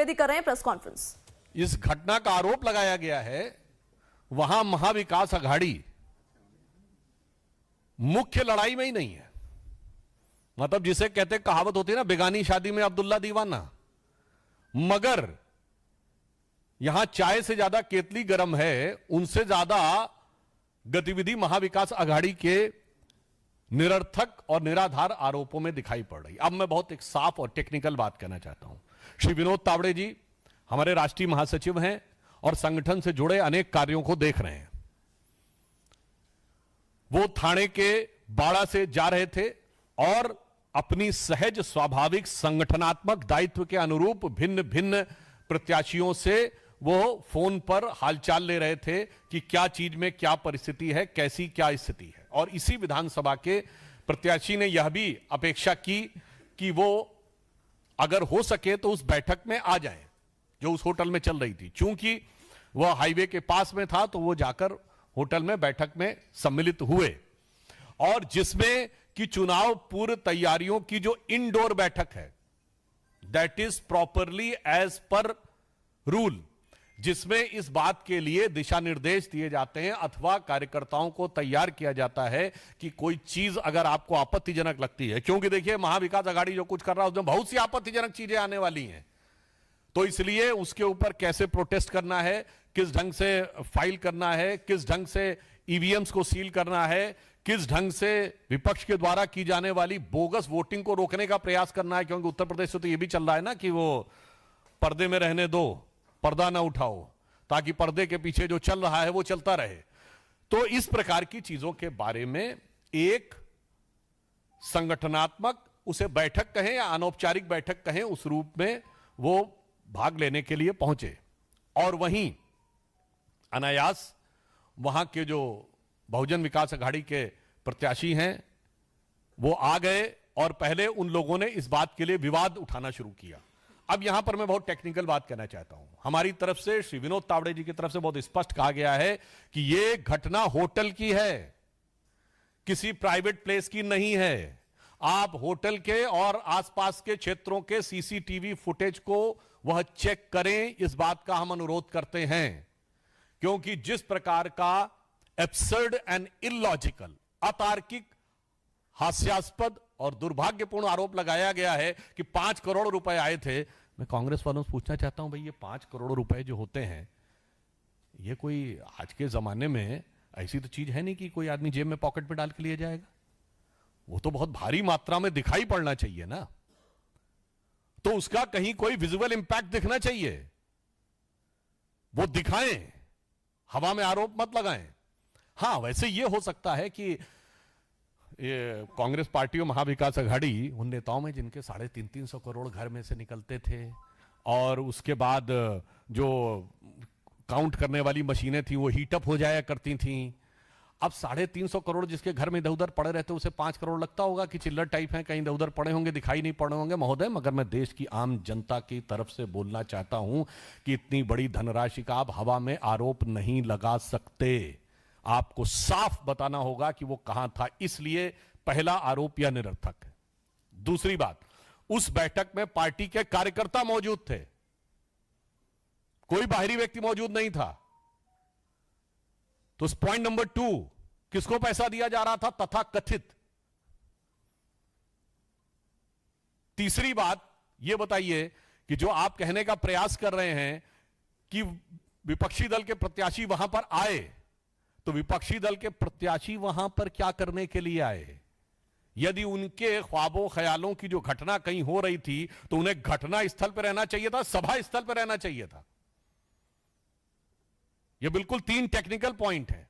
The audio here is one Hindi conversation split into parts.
द्विवेदी कर रहे हैं प्रेस कॉन्फ्रेंस। इस घटना का आरोप लगाया गया है वहां महाविकास अघाड़ी मुख्य लड़ाई में ही नहीं है। मतलब जिसे कहते कहावत होती है ना, बेगानी शादी में अब्दुल्ला दीवाना। मगर यहां चाय से ज्यादा केतली गर्म है, उनसे ज्यादा गतिविधि महाविकास अघाड़ी के निरर्थक और निराधार आरोपों में दिखाई पड़ रही। अब मैं बहुत एक साफ और टेक्निकल बात कहना चाहता हूं। श्री विनोद तावड़े जी हमारे राष्ट्रीय महासचिव हैं और संगठन से जुड़े अनेक कार्यों को देख रहे हैं। वो थाने के बाड़ा से जा रहे थे और अपनी सहज स्वाभाविक संगठनात्मक दायित्व के अनुरूप भिन्न भिन्न प्रत्याशियों से वो फोन पर हालचाल ले रहे थे कि क्या चीज में क्या परिस्थिति है, कैसी क्या स्थिति है। और इसी विधानसभा के प्रत्याशी ने यह भी अपेक्षा की कि वो अगर हो सके तो उस बैठक में आ जाए जो उस होटल में चल रही थी। चूंकि वह हाईवे के पास में था तो वो जाकर होटल में बैठक में सम्मिलित हुए, और जिसमें कि चुनाव पूर्व तैयारियों की जो इंडोर बैठक है, that is properly as per rule, जिसमें इस बात के लिए दिशा निर्देश दिए जाते हैं अथवा कार्यकर्ताओं को तैयार किया जाता है कि कोई चीज अगर आपको आपत्तिजनक लगती है, क्योंकि देखिए महाविकास अघाड़ी जो कुछ कर रहा है उसमें बहुत सी आपत्तिजनक चीजें आने वाली हैं, तो इसलिए उसके ऊपर कैसे प्रोटेस्ट करना है, किस ढंग से फाइल करना है, किस ढंग से ईवीएम्स को सील करना है, किस ढंग से विपक्ष के द्वारा की जाने वाली बोगस वोटिंग को रोकने का प्रयास करना है। क्योंकि उत्तर प्रदेश से तो यह भी चल रहा है ना कि वो पर्दे में रहने दो, पर्दा ना उठाओ, ताकि पर्दे के पीछे जो चल रहा है वो चलता रहे। तो इस प्रकार की चीजों के बारे में एक संगठनात्मक, उसे बैठक कहें या अनौपचारिक बैठक कहें, उस रूप में वो भाग लेने के लिए पहुंचे। और वहीं अनायास वहां के जो बहुजन विकास अघाड़ी के प्रत्याशी हैं वो आ गए और पहले उन लोगों ने इस बात के लिए विवाद उठाना शुरू किया। अब यहां पर मैं बहुत टेक्निकल बात कहना चाहता हूं। हमारी तरफ से, श्री विनोद तावड़े जी की तरफ से बहुत स्पष्ट कहा गया है कि यह घटना होटल की है, किसी प्राइवेट प्लेस की नहीं है। आप होटल के और आसपास के क्षेत्रों के सीसीटीवी फुटेज को वह चेक करें, इस बात का हम अनुरोध करते हैं। क्योंकि जिस प्रकार का एब्सर्ड एंड इलॉजिकल, अतार्किक, हास्यास्पद और दुर्भाग्यपूर्ण आरोप लगाया गया है कि 5 करोड़ रुपए आए थे। मैं कांग्रेस वालों से पूछना चाहता हूं, भाई ये 5 करोड़ रुपए जो होते हैं, ये कोई आज के जमाने में ऐसी तो चीज है नहीं कि कोई आदमी जेब में पॉकेट में डाल के लिए जाएगा। वो तो बहुत भारी मात्रा में दिखाई पड़ना चाहिए ना, तो उसका कहीं कोई विजुअल इंपैक्ट दिखना चाहिए, वो दिखाएं, हवा में आरोप मत लगाएं। हां, वैसे ये हो सकता है कि ये कांग्रेस पार्टी और महाविकास अघाड़ी उन नेताओं में जिनके 350 करोड़ घर में से निकलते थे, और उसके बाद जो काउंट करने वाली मशीनें थी वो हीटअप हो जाया करती थी। अब 350 करोड़ जिसके घर में इधर उधर पड़े रहते, उसे 5 करोड़ लगता होगा कि चिल्लर टाइप है, कहीं इधर उधर पड़े होंगे, दिखाई नहीं पड़े होंगे। महोदय, मगर मैं देश की आम जनता की तरफ से बोलना चाहता हूं कि इतनी बड़ी धनराशि का आप हवा में आरोप नहीं लगा सकते। आपको साफ बताना होगा कि वो कहां था। इसलिए पहला आरोप यह निरर्थक है। दूसरी बात, उस बैठक में पार्टी के कार्यकर्ता मौजूद थे, कोई बाहरी व्यक्ति मौजूद नहीं था। तो पॉइंट नंबर 2, किसको पैसा दिया जा रहा था तथा कथित। तीसरी बात यह बताइए कि जो आप कहने का प्रयास कर रहे हैं कि विपक्षी दल के प्रत्याशी वहां पर आए, तो विपक्षी दल के प्रत्याशी वहां पर क्या करने के लिए आए? यदि उनके ख्वाबों ख्यालों की जो घटना कहीं हो रही थी तो उन्हें घटना स्थल पर रहना चाहिए था, सभा स्थल पर रहना चाहिए था। यह बिल्कुल 3 टेक्निकल पॉइंट है।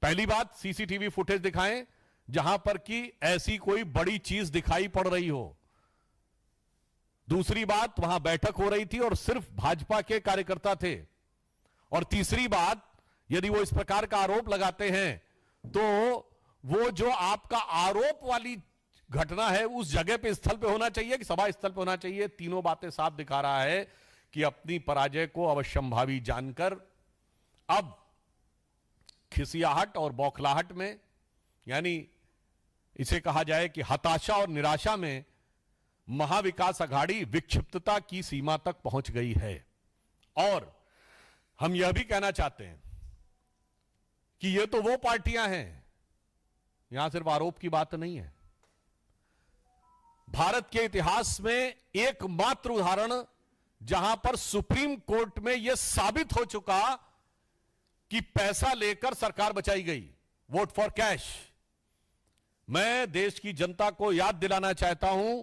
पहली बात, सीसीटीवी फुटेज दिखाएं जहां पर कि ऐसी कोई बड़ी चीज दिखाई पड़ रही हो। दूसरी बात, वहां बैठक हो रही थी और सिर्फ भाजपा के कार्यकर्ता थे। और तीसरी बात, यदि वो इस प्रकार का आरोप लगाते हैं तो वो जो आपका आरोप वाली घटना है उस जगह पे, स्थल पे होना चाहिए कि सभा स्थल पे होना चाहिए। तीनों बातें साफ दिखा रहा है कि अपनी पराजय को अवश्यंभावी जानकर अब खिसियाहट और बौखलाहट में, यानी इसे कहा जाए कि हताशा और निराशा में महाविकास अघाड़ी विक्षिप्तता की सीमा तक पहुंच गई है। और हम यह भी कहना चाहते हैं कि ये तो वो पार्टियां हैं, यहां सिर्फ आरोप की बात नहीं है। भारत के इतिहास में एकमात्र उदाहरण जहां पर सुप्रीम कोर्ट में यह साबित हो चुका कि पैसा लेकर सरकार बचाई गई, वोट फॉर कैश। मैं देश की जनता को याद दिलाना चाहता हूं,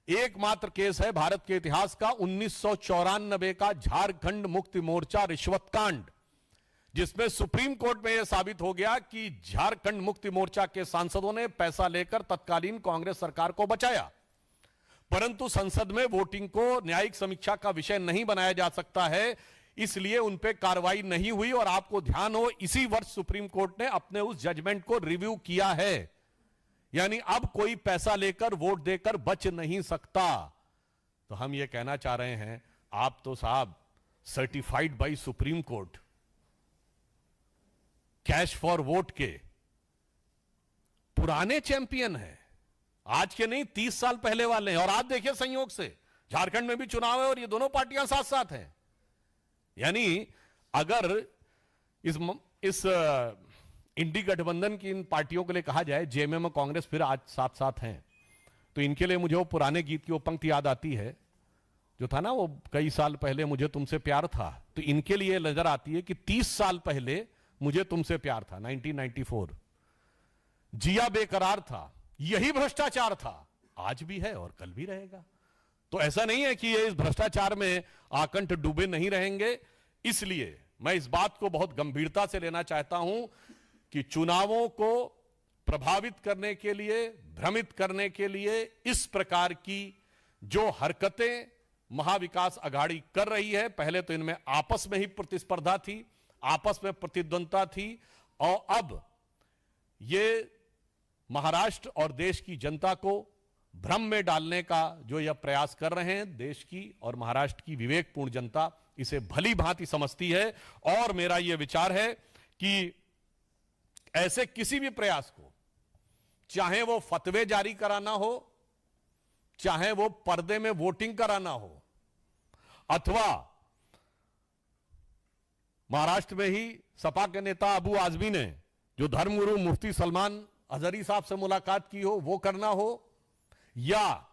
एकमात्र केस है भारत के इतिहास का 1994 का झारखंड मुक्ति मोर्चा रिश्वत कांड, जिसमें सुप्रीम कोर्ट में यह साबित हो गया कि झारखंड मुक्ति मोर्चा के सांसदों ने पैसा लेकर तत्कालीन कांग्रेस सरकार को बचाया। परंतु संसद में वोटिंग को न्यायिक समीक्षा का विषय नहीं बनाया जा सकता है, इसलिए उन पे कार्रवाई नहीं हुई। और आपको ध्यान हो, इसी वर्ष सुप्रीम कोर्ट ने अपने उस जजमेंट को रिव्यू किया है, यानी अब कोई पैसा लेकर वोट देकर बच नहीं सकता। तो हम यह कहना चाह रहे हैं, आप तो साहब certified by supreme court cash for vote के पुराने चैंपियन हैं, आज के नहीं 30 साल पहले वाले हैं। और आप देखिए, संयोग से झारखंड में भी चुनाव है और ये दोनों पार्टियां साथ साथ हैं। यानी अगर इस इंडी गठबंधन की इन पार्टियों के लिए कहा जाए जेएमएम और कांग्रेस फिर आज साथ साथ हैं, तो इनके लिए मुझे वो पुराने गीत की वो पंक्ति याद आती है जो था ना, वो कई साल पहले मुझे तुमसे प्यार था। तो इनके लिए नजर आती है कि 30 साल पहले मुझे तुमसे प्यार था, 1994। जिया बेकरार था, यही भ्रष्टाचार था, आज भी है और कल भी रहेगा। तो ऐसा नहीं है कि ये इस भ्रष्टाचार में आकंठ डूबे नहीं रहेंगे। इसलिए मैं इस बात को बहुत गंभीरता से लेना चाहता हूं कि चुनावों को प्रभावित करने के लिए, भ्रमित करने के लिए इस प्रकार की जो हरकतें महाविकास अघाड़ी कर रही है, पहले तो इनमें आपस में ही प्रतिस्पर्धा थी, आपस में प्रतिद्वंदता थी, और अब ये महाराष्ट्र और देश की जनता को भ्रम में डालने का जो यह प्रयास कर रहे हैं, देश की और महाराष्ट्र की विवेकपूर्ण जनता इसे भली भांति समझती है। और मेरा यह विचार है कि ऐसे किसी भी प्रयास को, चाहे वो फतवे जारी कराना हो, चाहे वो पर्दे में वोटिंग कराना हो, अथवा महाराष्ट्र में ही सपा के नेता अबू आजमी ने जो धर्मगुरु मुफ्ती सलमान अजहरी साहब से मुलाकात की हो, वो करना हो, या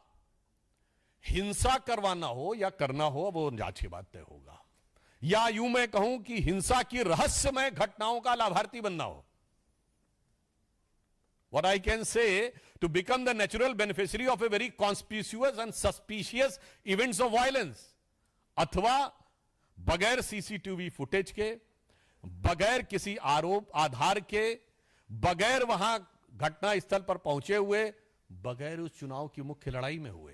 हिंसा करवाना हो या करना हो, वो जांच की बात तय होगा। या यूं मैं कहूं कि हिंसा की रहस्यमय घटनाओं का लाभार्थी बनना हो। What I can say, to become the natural beneficiary of a very conspicuous and suspicious events of violence, अथवा बगैर सीसीटीवी फुटेज के, बगैर किसी आरोप आधार के, बगैर वहां घटना स्थल पर पहुंचे हुए, बगैर उस चुनाव की मुख्य लड़ाई में हुए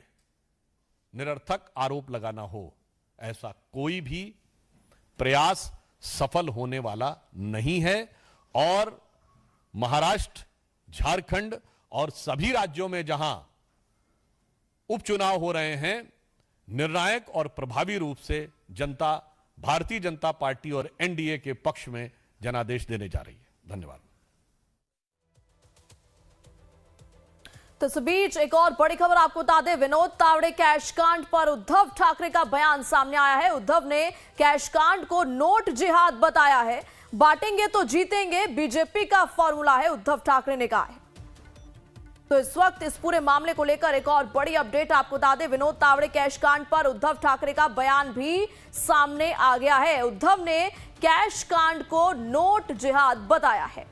निरर्थक आरोप लगाना हो, ऐसा कोई भी प्रयास सफल होने वाला नहीं है। और महाराष्ट्र, झारखंड और सभी राज्यों में जहां उपचुनाव हो रहे हैं, निर्णायक और प्रभावी रूप से जनता भारतीय जनता पार्टी और एनडीए के पक्ष में जनादेश देने जा रही है। धन्यवाद। तो इस बीच एक और बड़ी खबर आपको बता दें, विनोद तावड़े कैश कांड पर उद्धव ठाकरे का बयान सामने आया है। उद्धव ने कैश कांड को नोट जिहाद बताया है। बांटेंगे तो जीतेंगे, बीजेपी का फॉर्मूला है, उद्धव ठाकरे ने कहा है। तो इस वक्त इस पूरे मामले को लेकर एक और बड़ी अपडेट आपको बता दें, विनोद तावड़े कैश कांड पर उद्धव ठाकरे का बयान भी सामने आ गया है। उद्धव ने कैश कांड को नोट जिहाद बताया है।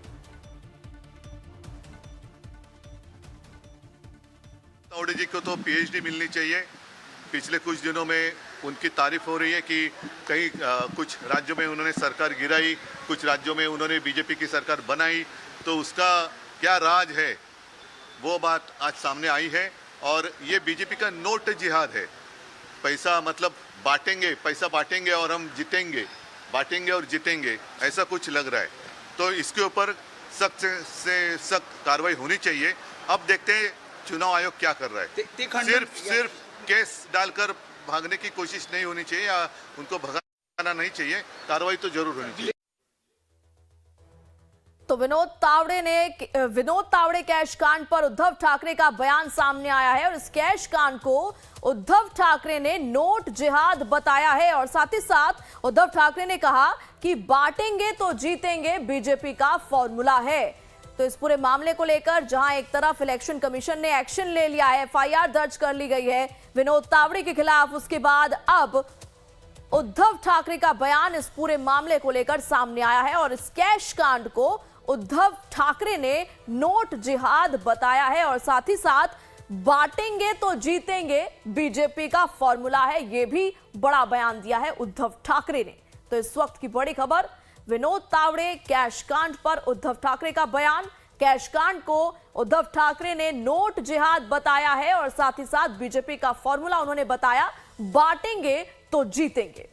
तावड़े जी को तो पीएचडी मिलनी चाहिए। पिछले कुछ दिनों में उनकी तारीफ हो रही है कि कहीं कुछ राज्यों में उन्होंने सरकार गिराई, कुछ राज्यों में उन्होंने बीजेपी की सरकार बनाई, तो उसका क्या राज है, वो बात आज सामने आई है। और ये बीजेपी का नोट जिहाद है। पैसा मतलब बांटेंगे, पैसा बांटेंगे और हम जीतेंगे, बांटेंगे और जीतेंगे, ऐसा कुछ लग रहा है। तो इसके ऊपर सख्त से सख्त कार्रवाई होनी चाहिए। अब देखते हैं चुनाव आयोग क्या कर रहा है। सिर्फ केस डालकर भागने की कोशिश नहीं होनी चाहिए या उनको भगाना नहीं चाहिए, कार्रवाई तो जरूर होनी चाहिए। तो विनोद तावड़े कैश कांड पर उद्धव ठाकरे का बयान सामने आया है और इस कैश कांड को उद्धव ठाकरे ने नोट जिहाद बताया है और साथ ही साथ उद्धव ठाकरे ने कहा कि बांटेंगे तो जीतेंगे बीजेपी का फॉर्मूला है। तो इस पूरे मामले को लेकर जहां एक तरफ इलेक्शन कमीशन ने एक्शन ले लिया है, एफआईआर दर्ज कर ली गई है विनोद तावड़े के खिलाफ, उसके बाद अब उद्धव ठाकरे का बयान इस पूरे मामले को लेकर सामने आया है और इस कैश कांड को उद्धव ठाकरे ने नोट जिहाद बताया है और साथ ही साथ बांटेंगे तो जीतेंगे बीजेपी का फॉर्मूला है, यह भी बड़ा बयान दिया है उद्धव ठाकरे ने। तो इस वक्त की बड़ी खबर, विनोद तावड़े कैश कांड पर उद्धव ठाकरे का बयान, कैश कांड को उद्धव ठाकरे ने नोट जिहाद बताया है और साथ ही साथ बीजेपी का फॉर्मूला उन्होंने बताया, बांटेंगे तो जीतेंगे।